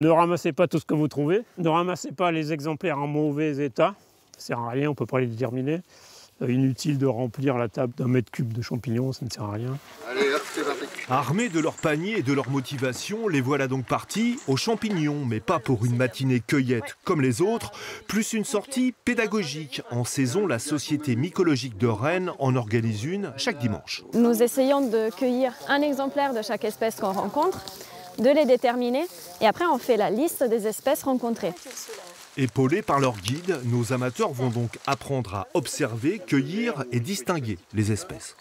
Ne ramassez pas tout ce que vous trouvez. Ne ramassez pas les exemplaires en mauvais état. Ça ne sert à rien, on ne peut pas les déterminer. Inutile de remplir la table d'1 mètre cube de champignons, ça ne sert à rien. Allez, hop, c'est parti. Armés de leur panier et de leur motivation, les voilà donc partis aux champignons, mais pas pour une matinée cueillette comme les autres, plus une sortie pédagogique. En saison, la Société mycologique de Rennes en organise une chaque dimanche. Nous essayons de cueillir un exemplaire de chaque espèce qu'on rencontre, de les déterminer, et après on fait la liste des espèces rencontrées. Épaulés par leur guide, nos amateurs vont donc apprendre à observer, cueillir et distinguer les espèces.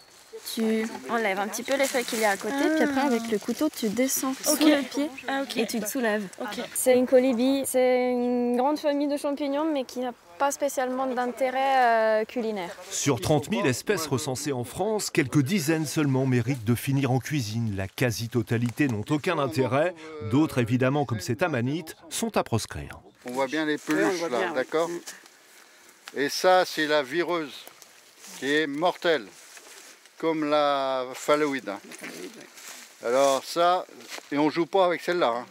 Tu enlèves un petit peu les feuilles qu'il y a à côté, puis après avec le couteau tu descends sous le pied et tu te soulèves. C'est une colibie, c'est une grande famille de champignons mais qui n'a pas spécialement d'intérêt culinaire. Sur 30 000 espèces recensées en France, quelques dizaines seulement méritent de finir en cuisine. La quasi-totalité n'ont aucun intérêt. D'autres, évidemment, comme cette amanite, sont à proscrire. On voit bien les peluches là, d'accord? Et ça, c'est la vireuse, qui est mortelle, comme la phalloïde. Alors ça, et on joue pas avec celle-là.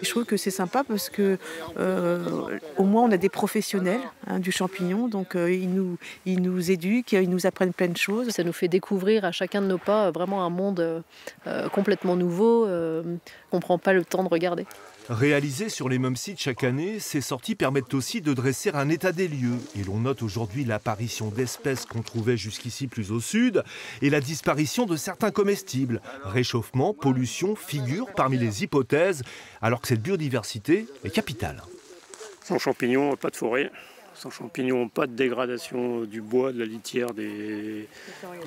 Je trouve que c'est sympa parce que au moins on a des professionnels du champignon, donc ils nous éduquent, ils nous apprennent plein de choses. Ça nous fait découvrir à chacun de nos pas vraiment un monde complètement nouveau qu'on ne prend pas le temps de regarder. Réalisées sur les mêmes sites chaque année, ces sorties permettent aussi de dresser un état des lieux. Et l'on note aujourd'hui l'apparition d'espèces qu'on trouvait jusqu'ici plus au sud et la disparition de certains comestibles. Réchauffement, pollution figurent parmi les hypothèses, alors que cette biodiversité est capitale. Sans champignons, pas de forêt. Sans champignons, pas de dégradation du bois, de la litière, des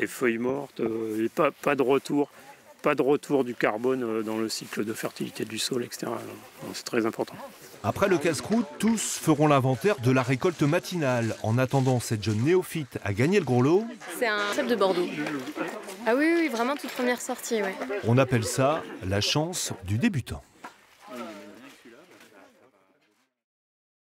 feuilles mortes, et pas de retour. Pas de retour du carbone dans le cycle de fertilité du sol, etc. C'est très important. Après le casse-croûte, tous feront l'inventaire de la récolte matinale. En attendant, cette jeune néophyte a gagné le gros lot. C'est un cèpe de Bordeaux. Ah oui, vraiment toute première sortie, ouais. On appelle ça la chance du débutant.